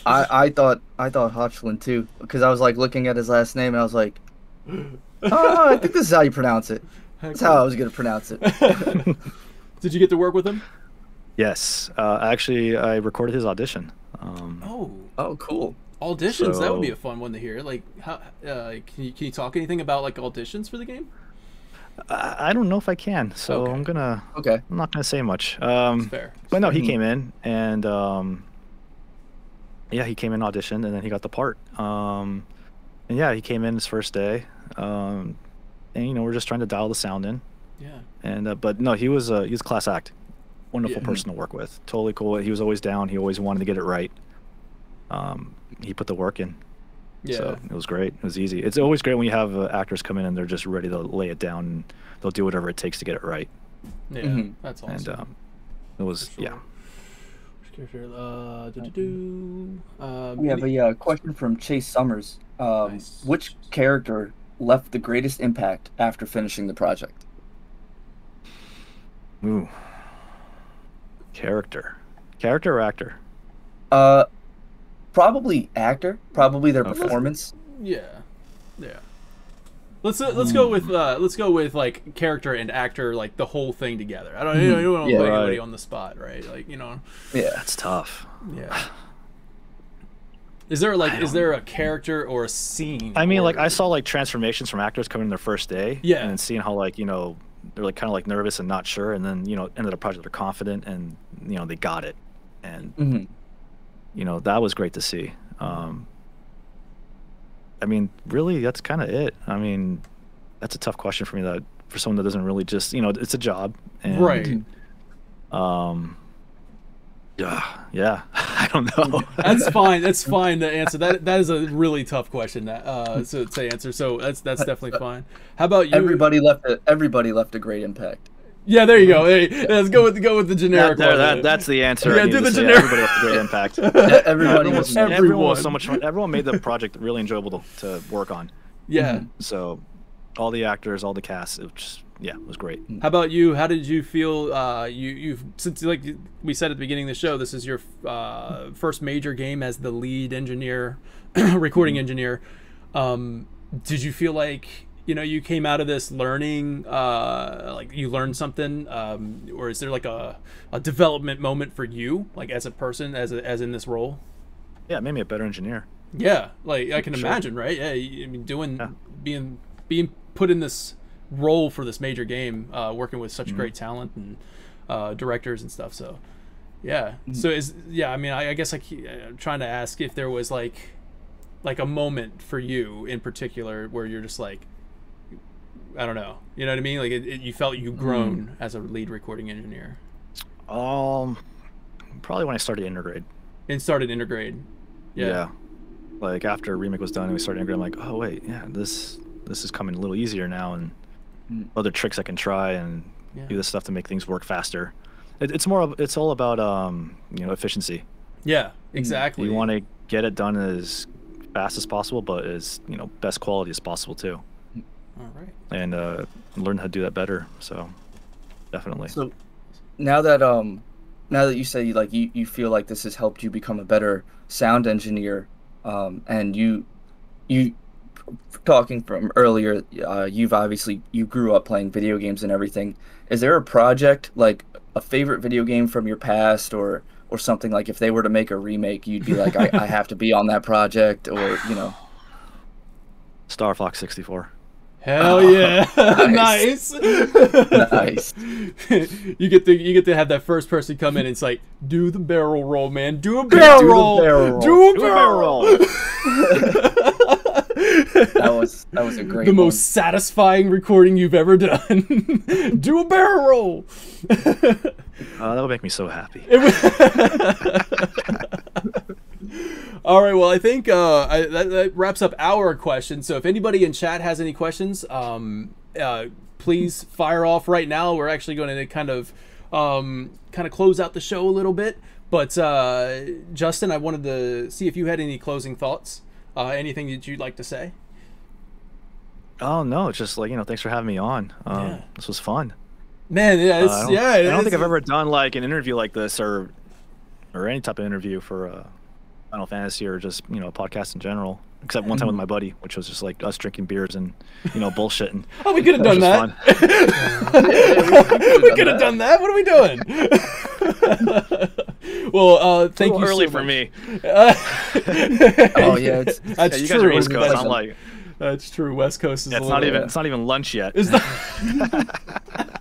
I thought Hotchlin too, because I was like looking at his last name and I was like, oh, I think this is how you pronounce it. That's how I was gonna pronounce it. Did you get to work with him? Yes. Actually, I recorded his audition. Oh, cool. Auditions, that would be a fun one to hear. Like, how can you talk anything about like auditions for the game? I don't know if I can, so Okay. I'm not gonna say much. Fair. But no, he came in and he came in, auditioned, and then he got the part. And yeah, he came in his first day, and we're just trying to dial the sound in. Yeah. And but no, he was a class act, wonderful person to work with, totally cool. He was always down. He always wanted to get it right. He put the work in. Yeah. So it was great. It was easy. It's always great when you have actors come in and they're just ready to lay it down. And they'll do whatever it takes to get it right. Yeah, that's awesome. And it was We We have a question from Chase Summers. Nice. Which character left the greatest impact after finishing the project? Ooh. Character or actor? Probably actor. Probably their performance. Yeah. Let's go with like character and actor, like the whole thing together. I don't you don't want to put anybody on the spot, right? Like Yeah. That's tough. Yeah. Is there a character or a scene? I mean, like I saw like transformations from actors coming in their first day. Yeah. And seeing how like they're like kind of like nervous and not sure, and then end of the project they're confident and they got it, and that was great to see. I mean, really, that's kind of it. I mean, that's a tough question for me. That for someone that doesn't really just it's a job, and, right? Yeah. I don't know. That's fine. That's fine to answer. That is a really tough question to answer. So that's definitely fine. How about you? Everybody left a great impact. Yeah, there you go. Hey, let's go with the generic one. That's the answer. Yeah, do the generic. Everybody left a great impact. Everyone was so much fun. Everyone made the project really enjoyable to work on. Yeah. So, all the actors, all the cast, it was great. How about you? How did you feel? You've since, like we said at the beginning of the show, this is your first major game as the lead engineer, recording engineer. Did you feel like you came out of this learning, like you learned something, or is there like a development moment for you, like as a person, as in this role? Yeah, it made me a better engineer. Yeah, like I can imagine, right? Yeah, I mean, being put in this role for this major game, working with such great talent and directors and stuff. So, yeah. So I mean, I guess I'm trying to ask if there was like a moment for you in particular where you're just like, I don't know, you know what I mean? Like you felt you grown as a lead recording engineer. Probably when I started Intergrade. Intergrade. Yeah. Like after Remake was done and we started Intergrade, I'm like, oh wait, yeah, this is coming a little easier now, and other tricks I can try and do this stuff to make things work faster. It's all about efficiency. Yeah, exactly. You want to get it done as fast as possible, but as best quality as possible too. All right. And learn how to do that better. So definitely. So now that you say you feel like this has helped you become a better sound engineer, and you talking from earlier, you grew up playing video games and everything. Is there a project, like a favorite video game from your past, or something, like if they were to make a remake, you'd be like, I have to be on that project, or Star Fox 64. Hell yeah! Nice. Nice. You get to have that first person come in and it's like, do the barrel roll, man. Do a barrel roll. Do a barrel roll. That was a great The one. most satisfying recording you've ever done. Do a barrel roll. That would make me so happy. All right, well, I think that wraps up our questions. So if anybody in chat has any questions, please fire off right now. We're actually going to kind of close out the show a little bit. But Justin, I wanted to see if you had any closing thoughts, anything that you'd like to say. Oh no, it's just like thanks for having me on. This was fun. Man, yeah, I don't think I've ever done like an interview like this or any type of interview for Final Fantasy or just a podcast in general, except one time with my buddy, which was just like us drinking beers and bullshitting. Oh, we could have done that. We could have done that. What are we doing? Well, thank you. Early so for much. me. Oh yeah, that's you true. guys are East Coast. I'm like, that's true. West Coast is. It's not even lunch yet.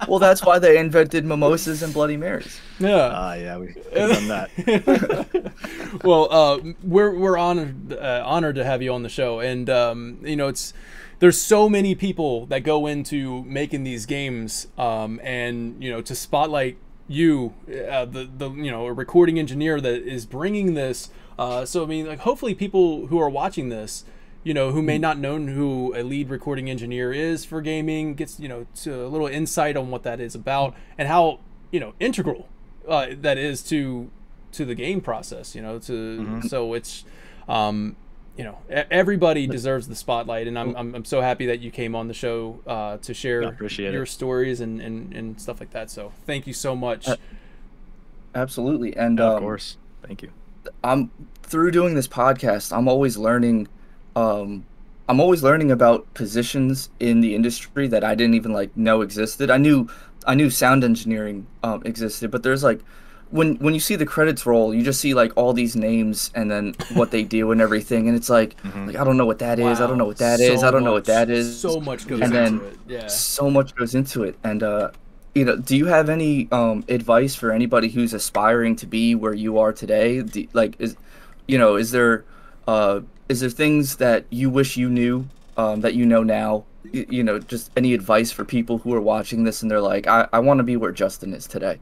Well, that's why they invented mimosas and Bloody Marys. Yeah. Yeah, we've done that. Well, we're honored to have you on the show, and there's so many people that go into making these games, and to spotlight you, a recording engineer that is bringing this. So I mean, like, hopefully people who are watching this, who may not know who a lead recording engineer is for gaming, gets, to a little insight on what that is about and how, integral that is to the game process, so it's, everybody deserves the spotlight, and I'm so happy that you came on the show to share your stories and stuff like that. So thank you so much. Absolutely. And of course, thank you. Through doing this podcast, I'm always learning about positions in the industry that I didn't even know existed. I knew sound engineering existed, but there's when you see the credits roll, you just see all these names and then what they do and everything, and it's I don't know what that is. I don't know what that is. I don't know what that is. So much goes into it. Yeah. So much goes into it. And do you have any advice for anybody who's aspiring to be where you are today? Is there things that you wish you knew that you know now? Just any advice for people who are watching this and they're like, I want to be where Justin is today.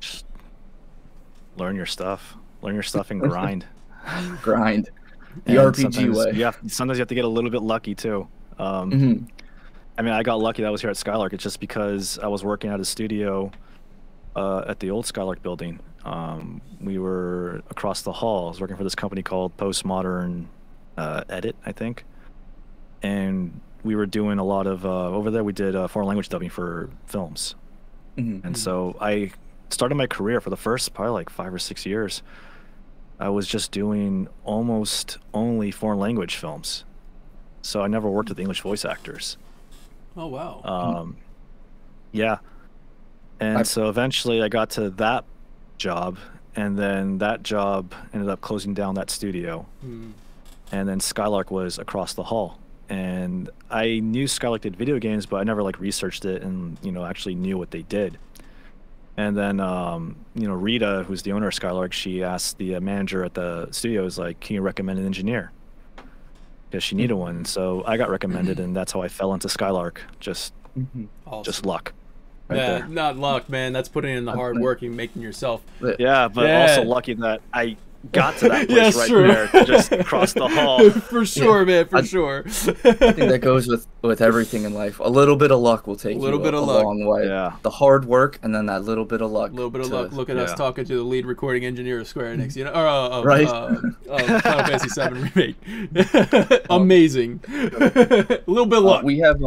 Just learn your stuff and grind. Grind. The RPG way. Sometimes you have to get a little bit lucky too. I mean, I got lucky that I was here at Skylark. It's just because I was working at a studio at the old Skylark building. We were across the hall. I was working for this company called Postmodern Edit, I think. And we were doing a lot of, over there we did foreign language dubbing for films. And so I started my career for the first probably like 5 or 6 years. I was just doing almost only foreign language films. So I never worked with English voice actors. Oh, wow. Yeah. And so eventually I got to that job, and then that job ended up closing down that studio. And then Skylark was across the hall. And I knew Skylark did video games, but I never like researched it and, you know, actually knew what they did. And then, you know, Rita, who's the owner of Skylark, she asked the manager at the studio, is like, can you recommend an engineer? Because she needed one. And so I got recommended, and that's how I fell into Skylark. Just luck. Right Yeah, there. not luck, man. That's putting in the hard work and making yourself. Yeah, but also lucky that I got to that place Yes, right true. there, just across the hall. For sure, man, for sure. I think that goes with everything in life. A little bit of luck will take you a long way. Yeah. The hard work and then that little bit of luck. A little bit of luck. Look at us talking to the lead recording engineer of Square Enix, you know, or Right. Final Fantasy VII Remake. Amazing. A little bit of luck. We have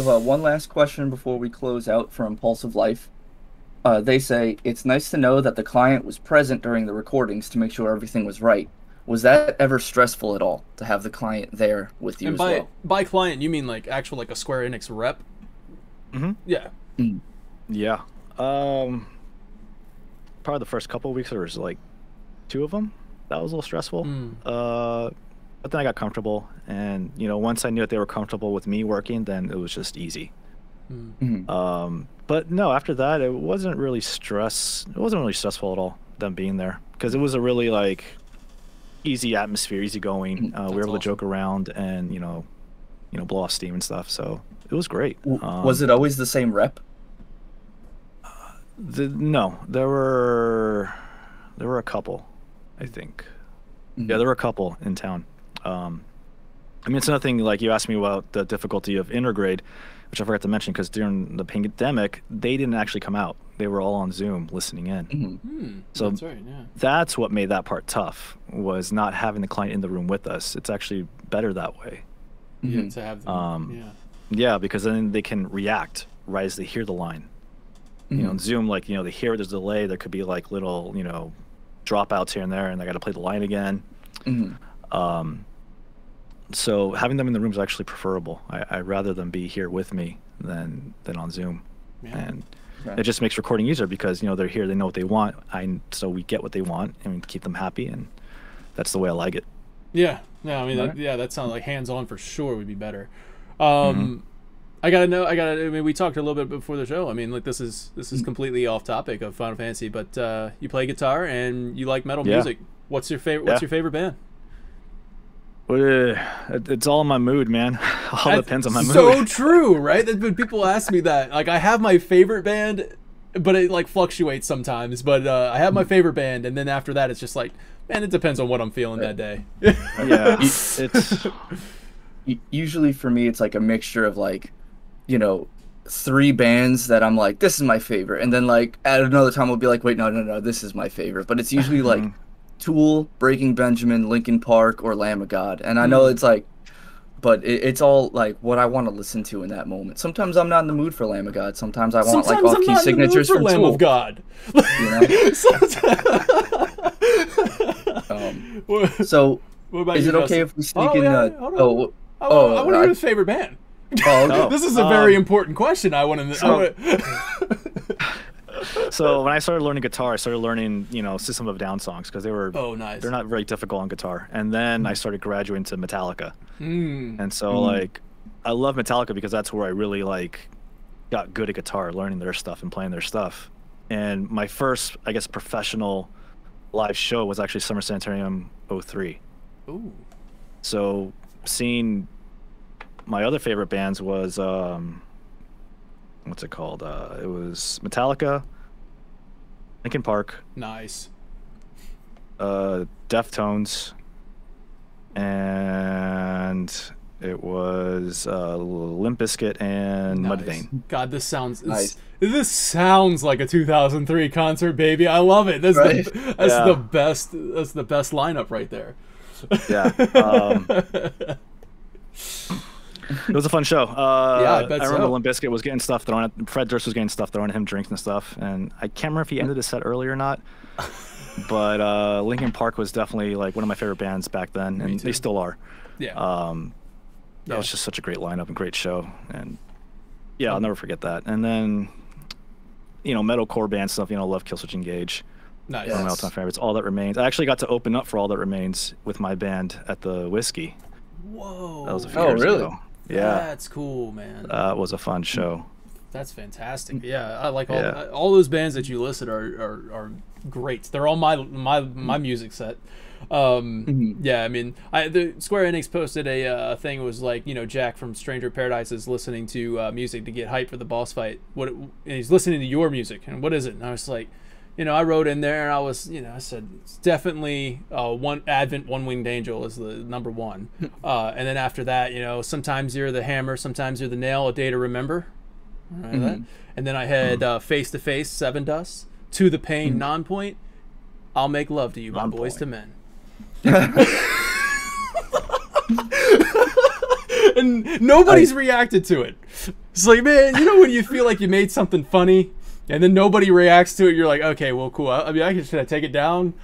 one last question before we close out for Impulsive Life. They say, it's nice to know that the client was present during the recordings to make sure everything was right. Was that ever stressful at all to have the client there with you And as well? by client, you mean like actual like a Square Enix rep? Yeah. Yeah. Probably the first couple of weeks there was like 2 of them. That was a little stressful. But then I got comfortable, and you know, once I knew that they were comfortable with me working, then it was just easy. But no, after that, it wasn't really stressful at all, them being there, because it was a really like easy atmosphere, easy going. We were able to joke around and you know, blow off steam and stuff. So it was great. Was it always the same rep? No, there were a couple, I think. Yeah, there were a couple in town. I mean, it's nothing like you asked me about the difficulty of Intergrade, which I forgot to mention, because during the pandemic, they didn't actually come out. They were all on Zoom listening in. So that's right, yeah. that's what made that part tough, was not having the client in the room with us. It's actually better that way. Yeah, to have them, Yeah, because then they can react right as they hear the line. You know, in Zoom, like, you know, they hear there's a delay. There could be like little, you know, dropouts here and there, and they got to play the line again. So having them in the room is actually preferable. I'd rather them be here with me than on Zoom. And it just makes recording easier because, you know, they're here, they know what they want, so we get what they want and we keep them happy, and that's the way I like it. Yeah, I mean, that sounds like hands-on for sure would be better. I mean, we talked a little bit before the show. I mean, like, this is completely off topic of Final Fantasy, but you play guitar and you like metal music. What's your favorite band? It's all in my mood, man. All depends on my mood. So true, right? People ask me that. Like, I have my favorite band, but it like fluctuates sometimes. But I have my favorite band, and then after that, it's just like, man, it depends on what I'm feeling that day. Yeah, it's usually for me, it's like a mixture of like, you know, 3 bands that I'm like, this is my favorite, and then like at another time I'll be like, wait, no, this is my favorite. But it's usually like Tool, Breaking Benjamin, Linkin Park, or Lamb of God. And I know it's like, but it's all like what I want to listen to in that moment. Sometimes I'm not in the mood for Lamb of God. Sometimes I want like off-key signatures from Lamb Tool. of God. You know? So what about is you, it okay Justin? if we sneak Oh, in? yeah, I want to hear his favorite band. This is a very important question. I want to. So when I started learning guitar, I started learning, you know, System of a Down songs, because they were they're not very difficult on guitar. And then I started graduating to Metallica. And so like I love Metallica because that's where I really like got good at guitar, learning their stuff and playing their stuff. And my first, I guess, professional live show was actually Summer Sanitarium 03. Ooh. So seeing my other favorite bands was what's it called? It was Metallica, Linkin Park, Nice. Deftones, and It was Limp Bizkit and Nice. Mudvayne. God, this sounds Nice. this sounds like a 2003 concert, baby. I love it. That's Right? that's Yeah. the best. That's the best lineup right there. Yeah. It was a fun show. I bet I remember so. Limp Bizkit was getting stuff thrown at Fred Durst was getting stuff thrown at him, drinks and stuff. And I can't remember if he ended his set early or not. But Linkin Park was definitely like one of my favorite bands back then, and too. they still are. Yeah. That was just such a great lineup and great show. And yeah, I'll never forget that. And then, metalcore band stuff, Love, Killswitch Engage. Nice. Yeah. One of my all-time favorites, All That Remains. I actually got to open up for All That Remains with my band at the Whiskey. Whoa. That was a few Oh, years really? ago. Yeah, That's cool, man. that was a fun show. That's fantastic. Yeah, I like Yeah. all those bands that you listed are great. They're all my music set. Yeah, I mean, the Square Enix posted a thing. It was like, Jack from Stranger Paradise is listening to music to get hyped for the boss fight. And he's listening to your music, and what is it? And I was like, I wrote in there, and I said it's definitely one Advent, One Winged Angel is the number one, and then after that, sometimes you're the hammer, sometimes you're the nail, A Day to Remember. Right, that. And then I had Face to Face, Seven Dust, To the Pain, Non-Point, I'll Make Love to You by Boys to Men. And nobody's reacted to it. It's like, man, when you feel like you made something funny and then nobody reacts to it, you're like, okay, well, cool. I mean, should I take it down?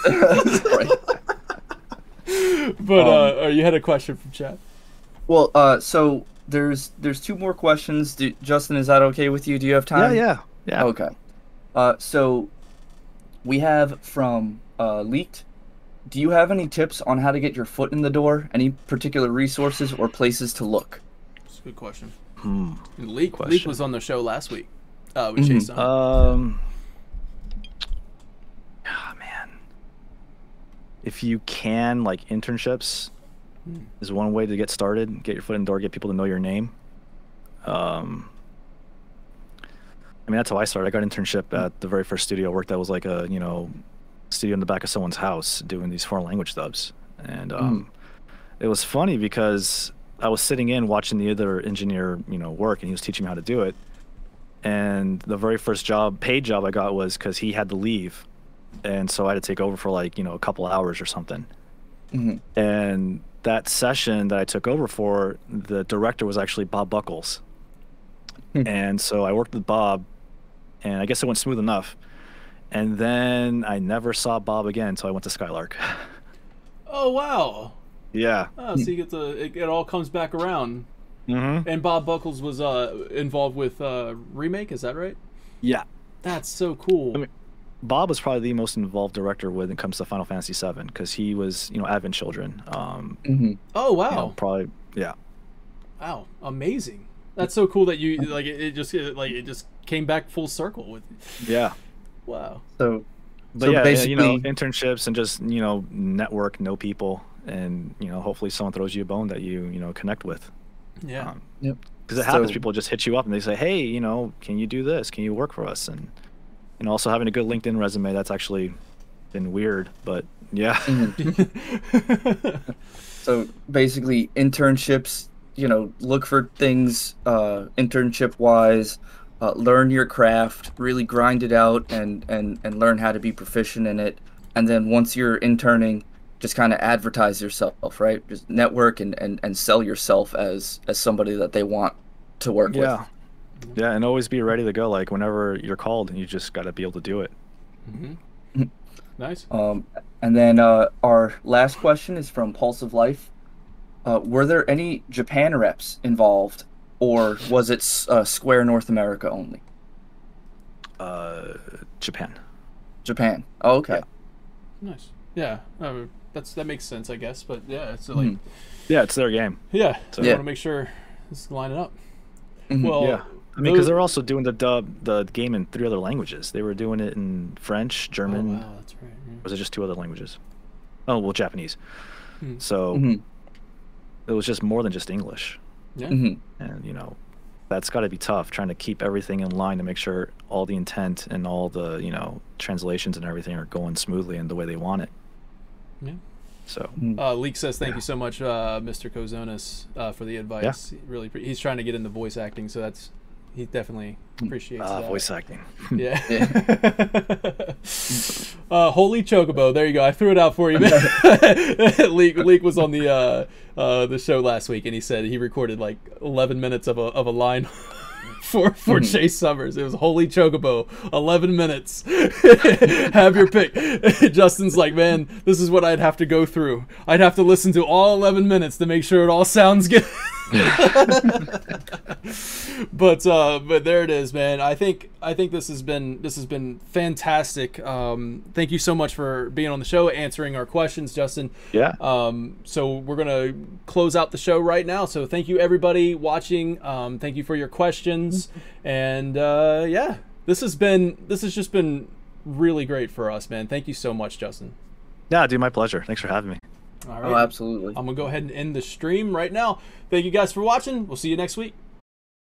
Right. But you had a question from chat. Well, so there's two more questions. Justin, is that okay with you? Do you have time? Yeah. Okay. So we have from Leaked. Do you have any tips on how to get your foot in the door? Any particular resources or places to look? That's a good question. And Leak Question. was on the show last week with Jason. Man. If you can, like internships is one way to get started, get your foot in the door, get people to know your name. I mean, that's how I started. I got an internship at the very first studio I worked at. Was like a, studio in the back of someone's house doing these foreign language dubs. And it was funny because I was sitting in watching the other engineer, work, and he was teaching me how to do it. And the very first paid job I got was because he had to leave. And so I had to take over for like, a couple hours or something. And that session that I took over for, the director was actually Bob Buckles. And so I worked with Bob, and I guess it went smooth enough. And then I never saw Bob again until I went to Skylark. Oh, wow. Yeah. Oh, so you get it all comes back around. And Bob Buckles was involved with Remake, is that right? Yeah. That's so cool. I mean, Bob was probably the most involved director when it comes to Final Fantasy VII because he was, Advent Children. Oh, wow. Probably, yeah. Wow, amazing. That's so cool that you like it just came back full circle with. Yeah. Wow. So But basically, internships and just, network, know people, and, hopefully someone throws you a bone that you, connect with. Yeah. Yep. Because it happens, So- people just hit you up and they say, hey, can you do this? Can you work for us? And, also having a good LinkedIn resume, that's actually been weird, but yeah. So basically, internships, look for things internship wise, learn your craft, really grind it out, and learn how to be proficient in it. And then once you're interning, just kind of advertise yourself, right? Just network and sell yourself as somebody that they want to work with. Yeah, and always be ready to go. Like whenever you're called, and you just got to be able to do it. Nice. And then our last question is from Pulse of Life. Were there any Japan reps involved, or was it Square North America only? Japan. Japan. Oh, okay. Nice. Yeah. That makes sense, I guess. But yeah, it's like Yeah, it's their game. yeah. So I Yeah. want to make sure this is lining up. Well, Yeah. I mean, because they're also doing the game in 3 other languages. They were doing it in French, Oh, German. wow, that's right. Yeah. Was it just 2 other languages? Oh, well, Japanese. So it was just more than just English. Yeah. Mhm. And, that's got to be tough, trying to keep everything in line to make sure all the intent and all the, translations and everything are going smoothly and the way they want it. Yeah. So Leek says thank you so much, Mr. Kozonis, for the advice. Really, he's trying to get into voice acting, so he definitely appreciates that. Voice acting. Yeah. Holy Chocobo. There you go. I threw it out for you, man. Leek was on the show last week, and he said he recorded like 11 minutes of a line for Chase Summers. It was Holy Chocobo, 11 minutes. Have your pick. Justin's like, man, this is what I'd have to go through. I'd have to listen to all 11 minutes to make sure it all sounds good. But there it is, man. I think this has been fantastic. Thank you so much for being on the show, answering our questions, Justin. Yeah. So we're gonna close out the show right now. So thank you everybody watching. Thank you for your questions, and yeah, this has just been really great for us, man. Thank you so much, Justin. Yeah, dude, my pleasure. Thanks for having me. All right. Oh, absolutely. I'm gonna go ahead and end the stream right now. Thank you guys for watching. We'll see you next week.